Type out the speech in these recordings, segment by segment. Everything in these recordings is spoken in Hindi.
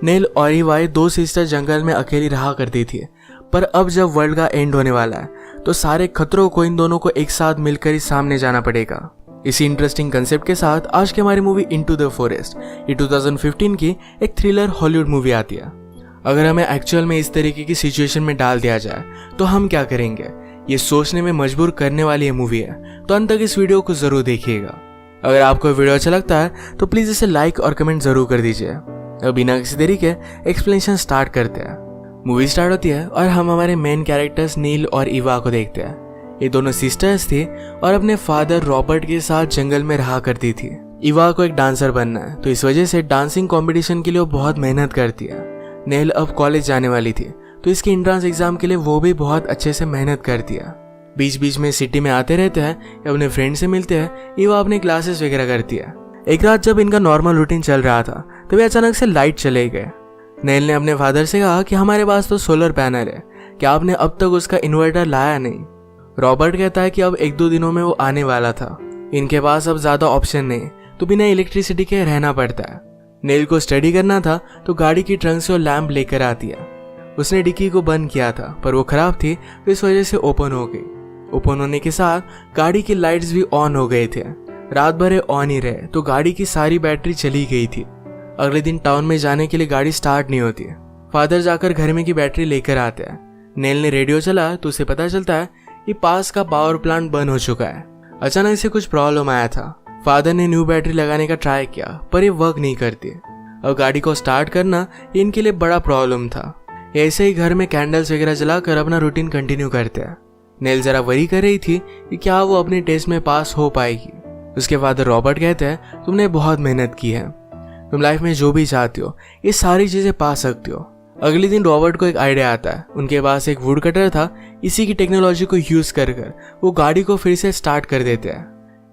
नेल और ईवाई दो सिस्टर जंगल में अकेली रहा करती थी, पर अब जब वर्ल्ड का एंड होने वाला है तो सारे खतरों को इन दोनों को एक साथ मिलकर ही सामने जाना पड़ेगा। इसी इंटरेस्टिंग कंसेप्ट के साथ आज की हमारी मूवी इनटू द फॉरेस्ट ये 2015 की एक थ्रिलर हॉलीवुड मूवी आती है। अगर हमें एक्चुअल में इस तरीके की सिचुएशन में डाल दिया जाए तो हम क्या करेंगे, ये सोचने में मजबूर करने वाली ये मूवी है। तो अंत तक इस वीडियो को जरूर देखिएगा। अगर आपको वीडियो अच्छा लगता है तो प्लीज इसे लाइक और कमेंट जरूर कर दीजिए। अब बिना किसी देरी के एक्सप्लेनेशन स्टार्ट करते हैं। मूवी स्टार्ट होती है और हम हमारे मेन कैरेक्टर्स नील और ईवा को देखते हैं। ये दोनों सिस्टर्स थी और अपने फादर रॉबर्ट के साथ जंगल में रहा करती थी। ईवा को एक डांसर बनना है, तो इस वजह से डांसिंग कंपटीशन के लिए वो बहुत मेहनत करती है। नेल अब कॉलेज जाने वाली थी, तो इसके एंट्रेंस एग्जाम के लिए वो भी बहुत अच्छे से मेहनत करती है। बीच बीच में सिटी में आते रहते हैं, अपने फ्रेंड से मिलते हैं, ईवा अपने क्लासेस वगैरह करती है। एक रात जब इनका नॉर्मल रूटीन चल रहा था तभी अचानक से लाइट चले गए। नेल ने अपने फादर से कहा कि हमारे पास तो सोलर पैनल है, क्या आपने अब तक उसका इन्वर्टर लाया नहीं। रॉबर्ट कहता है कि अब 1-2 दिनों में वो आने वाला था, इनके पास अब ज्यादा ऑप्शन नहीं, तो बिना इलेक्ट्रिसिटी के रहना पड़ता है। नेल को स्टडी करना था तो गाड़ी की ट्रंक से वो लैंप लेकर आती है। उसने डिक्की को बंद किया था पर वो खराब थी, तो इस वजह से ओपन हो गई। ओपन होने के साथ गाड़ी की लाइट्स भी ऑन हो गए थे। रात भर ऑन ही रहे तो गाड़ी की सारी बैटरी चली गई थी। अगले दिन टाउन में जाने के लिए गाड़ी स्टार्ट नहीं होती। फादर जाकर घर में की बैटरी लेकर आते हैं। नेल ने रेडियो चला तो उसे पता चलता है कि पास का पावर प्लांट बंद हो चुका है। अचानक से कुछ प्रॉब्लम आया था। फादर ने न्यू बैटरी लगाने का ट्राई किया पर ये वर्क नहीं करती। अब गाड़ी को स्टार्ट करना इनके लिए बड़ा प्रॉब्लम था। ऐसे ही घर में कैंडल्स वगैरह जलाकर अपना रूटीन कंटिन्यू करते हैं। नेल जरा वरी कर रही थी कि क्या वो अपने टेस्ट में पास हो पाएगी। उसके फादर रॉबर्ट कहते हैं तुमने बहुत मेहनत की है, तुम लाइफ में जो भी चाहती हो ये सारी चीजें पा सकती हो। अगले दिन रॉबर्ट को एक आइडिया आता है। उनके पास एक वुड कटर था, इसी की टेक्नोलॉजी को यूज कर वो गाड़ी को फिर से स्टार्ट कर देते हैं।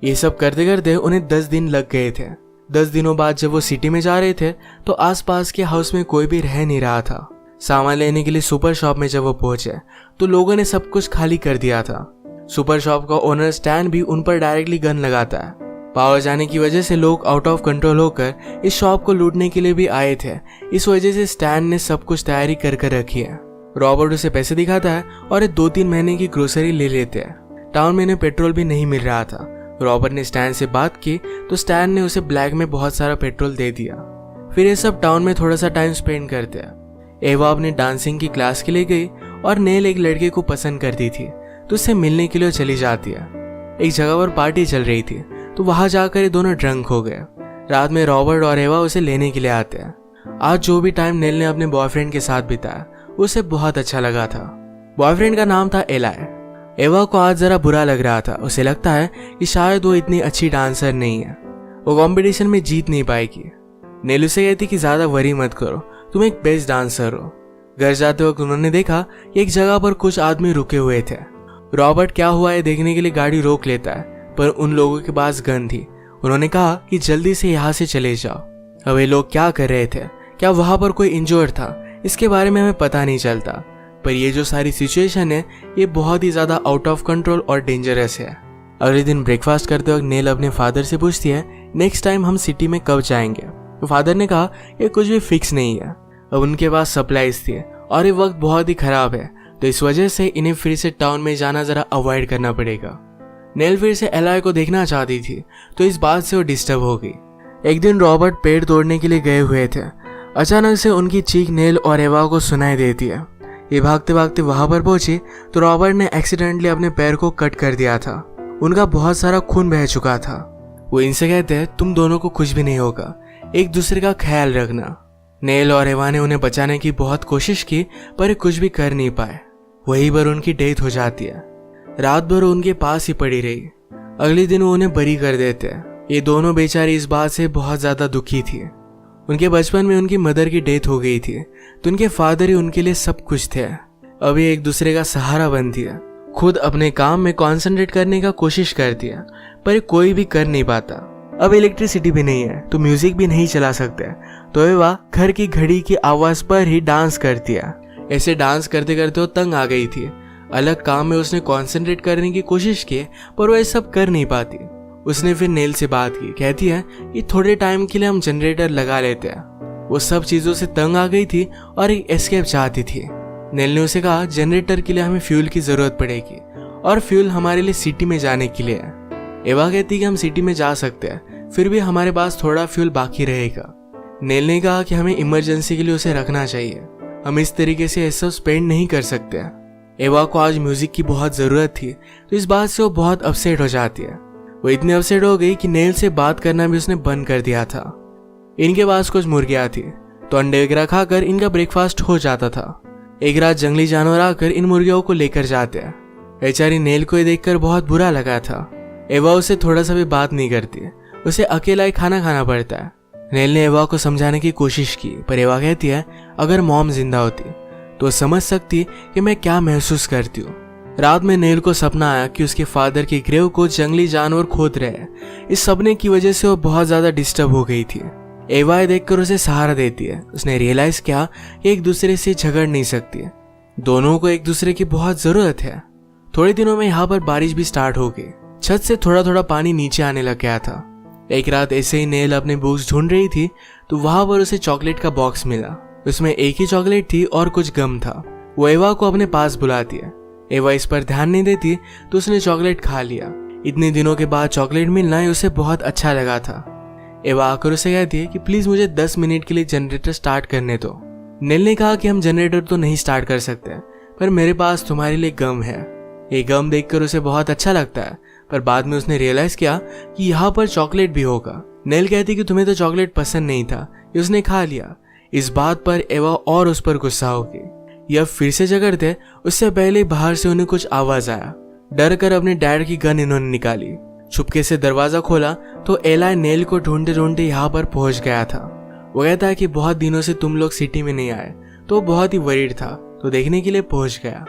ये सब करते करते उन्हें 10 दिन लग गए थे। 10 दिनों बाद जब वो सिटी में जा रहे थे तो आसपास के हाउस में कोई भी रह नहीं रहा था। सामान लेने के लिए सुपर शॉप में जब वो पहुंचे तो लोगों ने सब कुछ खाली कर दिया था। सुपर शॉप का ओनर स्टैन भी उन पर डायरेक्टली गन लगाता है। पावर जाने की वजह से लोग आउट ऑफ कंट्रोल होकर इस शॉप को लूटने के लिए भी आए थे। इस वजह से स्टैन ने सब कुछ तैयारी कर रखी है। रॉबर्ट उसे पैसे दिखाता है और 2-3 महीने की ग्रोसरी ले लेते हैं। टाउन में इन्हें पेट्रोल भी नहीं मिल रहा था। रॉबर्ट ने स्टैन से बात की तो स्टैन ने उसे ब्लैक में बहुत सारा पेट्रोल दे दिया। फिर ये सब टाउन में थोड़ा सा टाइम स्पेंड करते हैं। एवा अपनी डांसिंग की क्लास के लिए गई और नेल एक लड़के को पसंद करती थी, तो उससे मिलने के लिए चली जाती है। एक जगह पर पार्टी चल रही थी तो वहां जाकर ये दोनों ड्रंक हो गए। रात में रॉबर्ट और एवा उसे लेने के लिए आते हैं। आज जो भी टाइम नेल ने अपने बॉयफ्रेंड के साथ बिताया उसे बहुत अच्छा लगा था। बॉयफ्रेंड का नाम था एलाय। एवा को आज जरा बुरा लग रहा था। उसे लगता है कि शायद वो इतनी अच्छी डांसर नहीं है, वो कंपटीशन में जीत नहीं पाएगी। नेल उसे कहती कि ज्यादा वरी मत करो, तुम एक बेस्ट डांसर हो। घर जाते वक्त उन्होंने देखा कि एक जगह पर कुछ आदमी रुके हुए थे। रॉबर्ट क्या हुआ है देखने के लिए गाड़ी रोक लेता है, पर उन लोगों के पास गन थी। उन्होंने कहा कि जल्दी से यहाँ से चले जाओ। अब ये लोग क्या कर रहे थे, क्या वहां पर कोई इंजर्ड था, इसके बारे में हमें पता नहीं चलता, पर ये जो सारी सिचुएशन है ये बहुत ही ज्यादा आउट ऑफ कंट्रोल और डेंजरस है। अगले दिन ब्रेकफास्ट करते वक्त नेल अपने फादर से पूछती है नेक्स्ट टाइम हम सिटी में कब जाएंगे। तो फादर ने कहा ये कुछ भी फिक्स नहीं है। अब उनके पास सप्लाईज थी और ये वक्त बहुत ही खराब है, तो इस वजह से इन्हें फिर से टाउन में जाना जरा अवॉइड करना पड़ेगा। नेल फिर से एलाय को देखना चाहती थी, तो इस बात से वो डिस्टर्ब हो गई। एक दिन रॉबर्ट पेड़ तोड़ने के लिए गए हुए थे। अचानक से उनकी चीख नेल और एवा को सुनाई देती है। ये भागते भागते वहां पर पहुंची तो रॉबर्ट ने एक्सीडेंटली अपने पैर को कट कर दिया था। उनका बहुत सारा खून बह चुका था। वो इनसे कहते हैं तुम दोनों को कुछ भी नहीं होगा, एक दूसरे का ख्याल रखना। नेल और एवा ने उन्हें बचाने की बहुत कोशिश की पर कुछ भी कर नहीं पाए। वहीं पर उनकी डेथ हो जाती है। रात भर उनके पास ही पड़ी रही। अगले दिन वो उन्हें बरी कर देते हैं। ये दोनों बेचारी इस बात से बहुत ज्यादा दुखी थी। उनके बचपन में उनकी मदर की डेथ हो गई थी, तो उनके फादर ही उनके लिए सब कुछ थे। अभी एक दूसरे का सहारा बनती है। खुद अपने काम में कंसंट्रेट करने का कोशिश करती है, पर कोई भी कर नहीं पाता। अब इलेक्ट्रिसिटी भी नहीं है तो म्यूजिक भी नहीं चला सकते, तो एवा घर की घड़ी की आवाज पर ही डांस करती है। ऐसे डांस करते करते वो तंग आ गई थी। अलग काम में उसने कंसंट्रेट करने की कोशिश की, पर वो ये सब कर नहीं पाती। उसने फिर नेल से बात की। कहती है कि थोड़े टाइम के लिए हम जनरेटर लगा लेते हैं। वो सब चीजों से तंग आ गई थी और एक एस्केप चाहती थी। नेल ने उसे कहा जनरेटर के लिए हमें फ्यूल की जरूरत पड़ेगी और फ्यूल हमारे लिए सिटी में जाने के लिए है। एवा कहती कि हम सिटी में जा सकते हैं, फिर भी हमारे पास थोड़ा फ्यूल बाकी रहेगा। नेल ने कहा कि हमें इमरजेंसी के लिए उसे रखना चाहिए, हम इस तरीके से ऐसा स्पेंड नहीं कर सकते। एवा को आज म्यूजिक की बहुत जरूरत थी, तो इस बात से वो बहुत अपसेट हो जाती है। वो इतनी अपसेट हो गई कि नेल से बात करना भी उसने बंद कर दिया था। इनके पास कुछ मुर्गियां थी, तो अंडे वगैरह खाकर इनका ब्रेकफास्ट हो जाता था। एक रात जंगली जानवर आकर इन मुर्गियों को लेकर जाते हैं। बेचारी नेल को ये देखकर बहुत बुरा लगा था। एवा उससे थोड़ा सा भी बात नहीं करती, उसे अकेला ही खाना खाना पड़ता है। नेल ने एवा को समझाने की कोशिश की, पर एवा कहती है अगर मॉम जिंदा होती तो समझ सकती कि मैं क्या महसूस करती हूँ। रात में नेल को सपना आया कि उसके फादर की ग्रेव को जंगली जानवर खोद रहे हैं। इस सपने की वजह से वो बहुत ज्यादा डिस्टर्ब हो गई थी। एवा ये देखकर उसे सहारा देती है। उसने रियलाइज किया कि एक दूसरे से झगड़ नहीं सकती, दोनों को एक दूसरे की बहुत जरूरत है। थोड़े दिनों में यहाँ पर बारिश भी स्टार्ट हो गई। छत से थोड़ा थोड़ा पानी नीचे आने लग गया था। एक रात ऐसे ही नेल अपने बुक्स ढूंढ रही थी तो वहां पर उसे चॉकलेट का बॉक्स मिला। उसमें एक ही चॉकलेट थी और कुछ गम था। वो एवा को अपने पास बुलाती है। एवा इस पर ध्यान नहीं देती तो उसने चॉकलेट खा लिया। इतने दिनों के बाद चॉकलेट मिलना ही उसे बहुत अच्छा लगा था। एवा आकर उसे कहती है कि प्लीज मुझे 10 मिनट के लिए जनरेटर स्टार्ट करने दो। नेल ने कहा कि हम जनरेटर तो नहीं स्टार्ट कर सकते, पर मेरे पास तुम्हारे लिए गम है। ये गम देखकर उसे बहुत अच्छा लगता है, पर बाद में उसने रियलाइज किया कि यहाँ पर चॉकलेट भी होगा। नेल कहती कि तुम्हें तो चॉकलेट पसंद नहीं था, ये उसने खा लिया। इस बात पर एवा और उस पर गुस्सा हो गई। यह फिर से झगड़ते उससे पहले बाहर से उन्हें कुछ आवाज आया। डर कर अपने डैड की गन इन्होंने निकाली। छुपके से दरवाजा खोला तो एला नेल को ढूंढते ढूंढते यहाँ पर पहुंच गया था। वो कहता है कि बहुत दिनों से तुम लोग सिटी में नहीं आए, तो बहुत ही वरीड था, तो देखने के लिए पहुंच गया।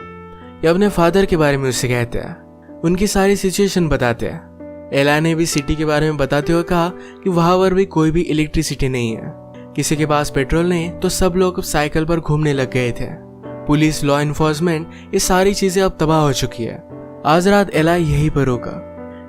ये अपने फादर के बारे में उससे कहते हैं, उनकी सारी सिचुएशन बताते हैं। एला ने भी सिटी के बारे में बताते हुए कहा कि वहां पर भी कोई भी इलेक्ट्रिसिटी नहीं है, किसी के पास पेट्रोल नहीं, तो सब लोग साइकिल पर घूमने लग गए थे। पुलिस, लॉ इन्फोर्समेंट, ये सारी चीजें अब तबाह हो चुकी है। आज रात एला यहीं पर होगा।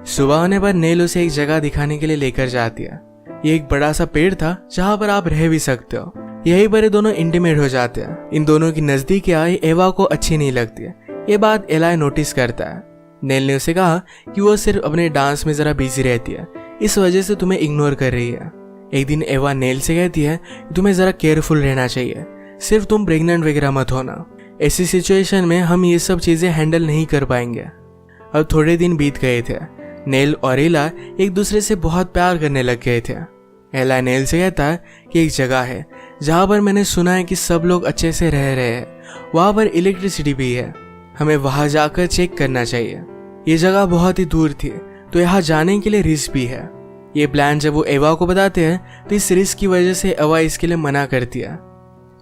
सुबह होने पर नेल उसे एक जगह दिखाने के लिए लेकर जाती है। ये एक बड़ा सा पेड़ था जहाँ पर आप रह भी सकते हो। यहीं पर ये दोनों इंटीमेट हो जाते हैं। इन दोनों की नजदीक आई एवा को अच्छी नहीं लगती है। ये बात एला नोटिस करता है। नेल ने उसे कहा कि वो सिर्फ अपने डांस में जरा बिजी रहती है, इस वजह से तुम्हें इग्नोर कर रही है। एक दिन एवा नेल से कहती है कि तुम्हें जरा केयरफुल रहना चाहिए, सिर्फ तुम प्रेग्नेंट वगैरह मत होना। ऐसी सिचुएशन में हम ये सब चीजें हैंडल नहीं कर पाएंगे। अब थोड़े दिन बीत गए थे। नेल और एला एक दूसरे से बहुत प्यार करने लग गए थे। एला नेल से कहता है कि एक जगह है जहाँ पर मैंने सुना है कि सब लोग अच्छे से रह रहे हैं, वहाँ पर इलेक्ट्रिसिटी भी है, हमें वहाँ जाकर चेक करना चाहिए। ये जगह बहुत ही दूर थी, तो यहाँ जाने के लिए रिस्क भी है। ये प्लान जब वो एवा को बताते हैं तो इस रिस्क की वजह से एवा इसके लिए मना करती है।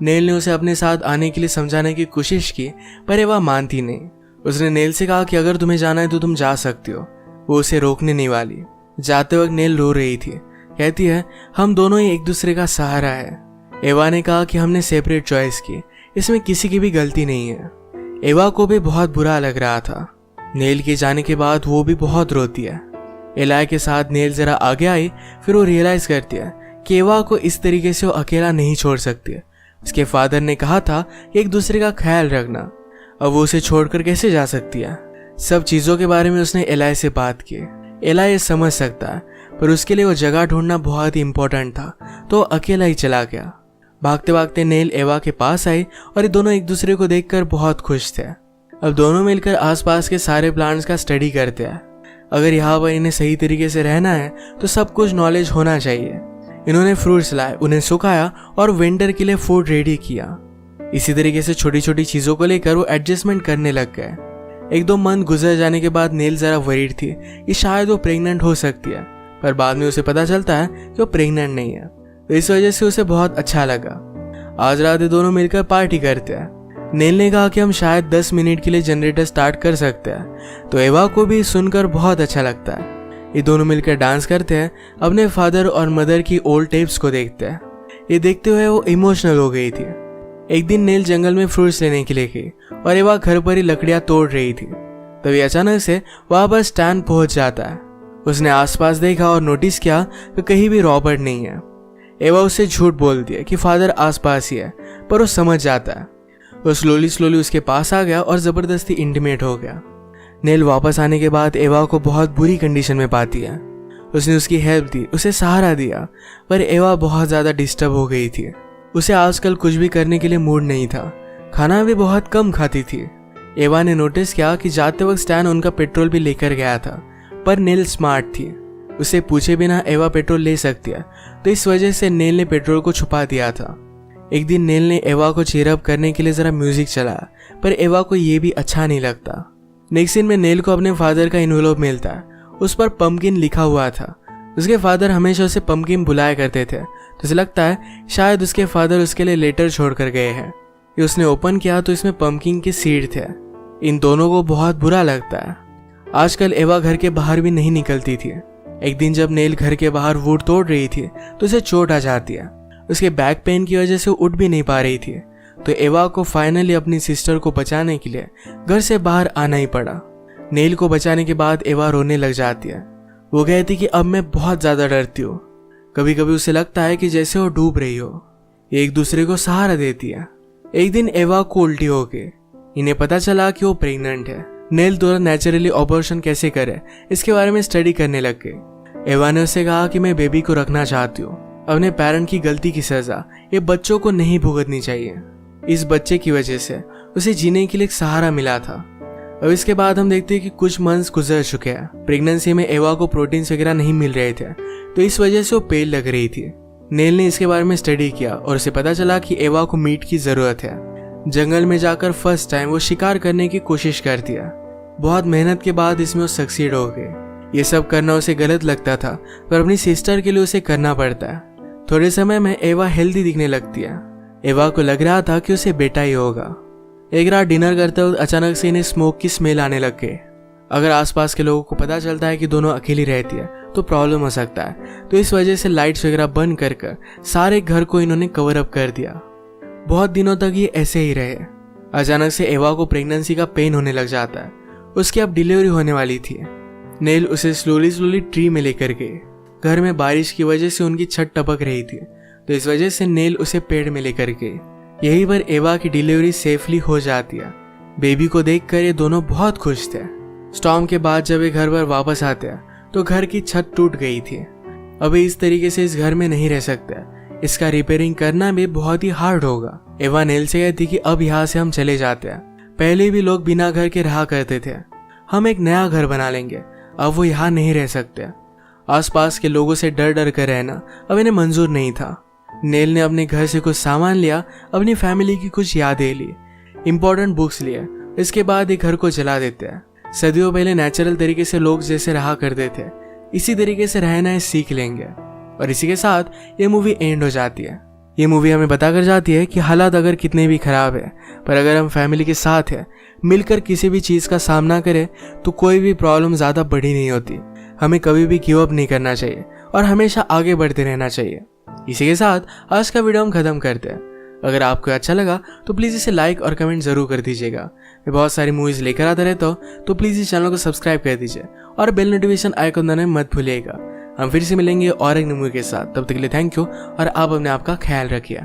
नेल ने उसे अपने साथ आने के लिए समझाने की कोशिश की, पर एवा मानती नहीं। उसने नेल से कहा कि अगर तुम्हें जाना है तो तुम जा सकती हो, वो उसे रोकने नहीं वाली। जाते वक्त नेल रो रही थी, कहती है हम दोनों ही एक दूसरे का सहारा है। एवा ने कहा कि हमने सेपरेट चॉइस की, इसमें किसी की भी गलती नहीं है। एवा को भी बहुत बुरा लग रहा था। नेल के जाने के बाद वो भी बहुत रोती है। एला के साथ नेल जरा आगे आई, फिर वो रियलाइज करती है कि एवा को इस तरीके से वो अकेला नहीं छोड़ सकती। उसके फादर ने कहा था कि एक दूसरे का ख्याल रखना, अब वो उसे छोड़कर कैसे जा सकती है। सब चीजों के बारे में उसने एला से बात की। एला ये समझ सकता है, पर उसके लिए वो जगह ढूंढना बहुत ही इंपॉर्टेंट था, तो अकेला ही चला गया। भागते भागते नेल एवा के पास आई और ये दोनों एक दूसरे को देखकर बहुत खुश थे। अब दोनों मिलकर आसपास के सारे प्लांट्स का स्टडी करते हैं। अगर यहाँ पर इन्हें सही तरीके से रहना है तो सब कुछ नॉलेज होना चाहिए। इन्होंने फ्रूट्स लाए, उन्हें सुखाया और विंटर के लिए फूड रेडी किया। इसी तरीके से छोटी छोटी चीजों को लेकर वो एडजस्टमेंट करने लग गए। 1-2 मंथ गुजर जाने के बाद नेल जरा वरीड थी कि शायद वो प्रेग्नेंट हो सकती है, पर बाद में उसे पता चलता है कि वो प्रेग्नेंट नहीं है, तो इस वजह से उसे बहुत अच्छा लगा। आज रात ये दोनों मिलकर पार्टी करते हैं। नेल ने कहा कि हम शायद 10 मिनट के लिए जनरेटर स्टार्ट कर सकते हैं, तो एवा को भी सुनकर बहुत अच्छा लगता है। ये दोनों मिलकर डांस करते हैं, अपने फादर और मदर की ओल्ड टेप्स को देखते हैं। ये देखते हुए वो इमोशनल हो गई थी। एक दिन नेल जंगल में फ्रूट्स लेने के लिए गई और एवा घर पर ही लकड़ियां तोड़ रही थी। तभी अचानक से वहां पर स्टैन पहुंच जाता है। उसने आसपास देखा और नोटिस किया कि कहीं भी रॉबर्ट नहीं है। एवा उससे झूठ बोलती है कि फादर आसपास ही है, पर वो समझ जाता है। वो स्लोली उसके पास आ गया और ज़बरदस्ती इंटीमेट हो गया। नेल वापस आने के बाद एवा को बहुत बुरी कंडीशन में पाती है। उसने उसकी हेल्प दी, उसे सहारा दिया, पर एवा बहुत ज़्यादा डिस्टर्ब हो गई थी। उसे आजकल कुछ भी करने के लिए मूड नहीं था, खाना भी बहुत कम खाती थी। एवा ने नोटिस किया कि जाते वक्त स्टैन उनका पेट्रोल भी लेकर गया था, पर नेल स्मार्ट थी, उसे पूछे बिना एवा पेट्रोल ले सकती है, तो इस वजह से नेल ने पेट्रोल को छुपा दिया था। एक दिन नेल ने एवा को चीयरअप करने के लिए ज़रा म्यूजिक चलाया, पर एवा को ये भी अच्छा नहीं लगता। नेक्स्ट सीन में नेल को अपने फादर का इन्वेलप मिलता है, उस पर पम्पकिन लिखा हुआ था। उसके फादर हमेशा उसे पम्पकिन बुलाया करते थे, तो उसे लगता है शायद उसके फादर उसके लिए लेटर छोड़ कर गए हैं। ये उसने ओपन किया तो इसमें पम्पकिन के सीड थे। इन दोनों को बहुत बुरा लगता है। आजकल एवा घर के बाहर भी नहीं निकलती थी। एक दिन जब नेल घर के बाहर वुड तोड़ रही थी तो उसे चोट आ जाती है। उसके बैक पेन की वजह से उठ भी नहीं पा रही थी, तो एवा को फाइनली अपनी सिस्टर को बचाने के लिए घर से बाहर आना ही पड़ा। नेल को बचाने के बाद एवा रोने लग जाती है। वो कहती कि अब मैं बहुत ज़्यादा डरती हूँ। कभी कभी उसे लगता है कि जैसे वो डूब रही हो। ये एक दूसरे को सहारा देती है। एक दिन एवा को उल्टी हो गई। इन्हें पता चला कि वो प्रेग्नेंट है। नेल द्वारा नेचुरली ऑपरेशन कैसे करे इसके बारे में स्टडी करने लग गई। एवा ने उसे कहा कि मैं बेबी को रखना चाहती हूँ। अपने पेरेंट की गलती की सजा ये बच्चों को नहीं भुगतनी चाहिए। इस बच्चे की वजह से उसे जीने के लिए एक सहारा मिला था। अब इसके बाद हम देखते हैं कि कुछ मंथ्स गुजर चुके हैं। प्रेगनेंसी में एवा को प्रोटीन्स वगैरह नहीं मिल रहे थे, तो इस वजह से वो पेल लग रही थी। नेल ने इसके बारे में स्टडी किया और उसे पता चला कि एवा को मीट की जरूरत है। जंगल में जाकर फर्स्ट टाइम वो शिकार करने की कोशिश करती है। बहुत मेहनत के बाद इसमें वो सक्सीड हो गए। ये सब करना उसे गलत लगता था, पर अपनी सिस्टर के लिए उसे करना पड़ता है। थोड़े समय में एवा हेल्दी दिखने लगती है। एवा को लग रहा था कि उसे बेटा ही होगा। एक रात डिनर करते वक्त अचानक से इन्हें स्मोक की स्मेल आने लग गई। अगर आसपास के लोगों को पता चलता है कि दोनों अकेली रहती है तो प्रॉब्लम हो सकता है, तो इस वजह से लाइट्स वगैरह बंद कर सारे घर को इन्होंने कवर अप कर दिया। बहुत दिनों तक ये ऐसे ही रहे। अचानक से एवा को प्रेगनेंसी का पेन होने लग जाता है। उसकी अब डिलीवरी होने वाली थी। नेल उसे स्लोली ट्री में लेकर गए। घर में बारिश की वजह से उनकी छत टपक रही थी, तो इस वजह से नेल उसे पेड़ में लेकर गए। यहीं पर एवा की डिलीवरी सेफली हो जाती है। बेबी को देखकर ये दोनों बहुत खुश थे। स्टॉर्म के बाद जब ये घर पर वापस आते हैं तो घर की छत टूट गई थी। अभी इस तरीके से इस घर में नहीं रह सकते। इसका रिपेयरिंग करना भी बहुत ही हार्ड होगा। एवा नेल से कहती कि अब यहाँ से हम चले जाते हैं। पहले भी लोग बिना घर के रहा करते थे, हम एक नया घर बना लेंगे। अब वो यहाँ नहीं रह सकते। आसपास के लोगों से डर कर रहना अब इन्हें मंजूर नहीं था। नेल ने अपने घर से कुछ सामान लिया, अपनी फैमिली की कुछ यादें ली, इंपॉर्टेंट बुक्स लिए। इसके बाद ये घर को जला देते हैं। सदियों पहले नेचुरल तरीके से लोग जैसे रहा करते थे, इसी तरीके से रहना सीख लेंगे। और इसी के साथ ये मूवी एंड हो जाती है। ये मूवी हमें बता कर जाती है कि हालात अगर कितने भी खराब है, पर अगर हम फैमिली के साथ है, मिलकर किसी भी चीज़ का सामना करें तो कोई भी प्रॉब्लम ज़्यादा बड़ी नहीं होती। हमें कभी भी गिव अप नहीं करना चाहिए और हमेशा आगे बढ़ते रहना चाहिए। इसी के साथ आज का वीडियो हम खत्म करते हैं। अगर आपको अच्छा लगा तो प्लीज़ इसे लाइक और कमेंट ज़रूर कर दीजिएगा। मैं बहुत सारी मूवीज़ लेकर आता रहता हूँ, तो प्लीज़ इस चैनल को सब्सक्राइब कर दीजिए और बेल नोटिफिकेशन आइकन दबाना मत भूलिएगा। हम फिर से मिलेंगे और एक मूवी के साथ। तब तक के लिए थैंक यू और आप अपने आप का ख्याल रखिए।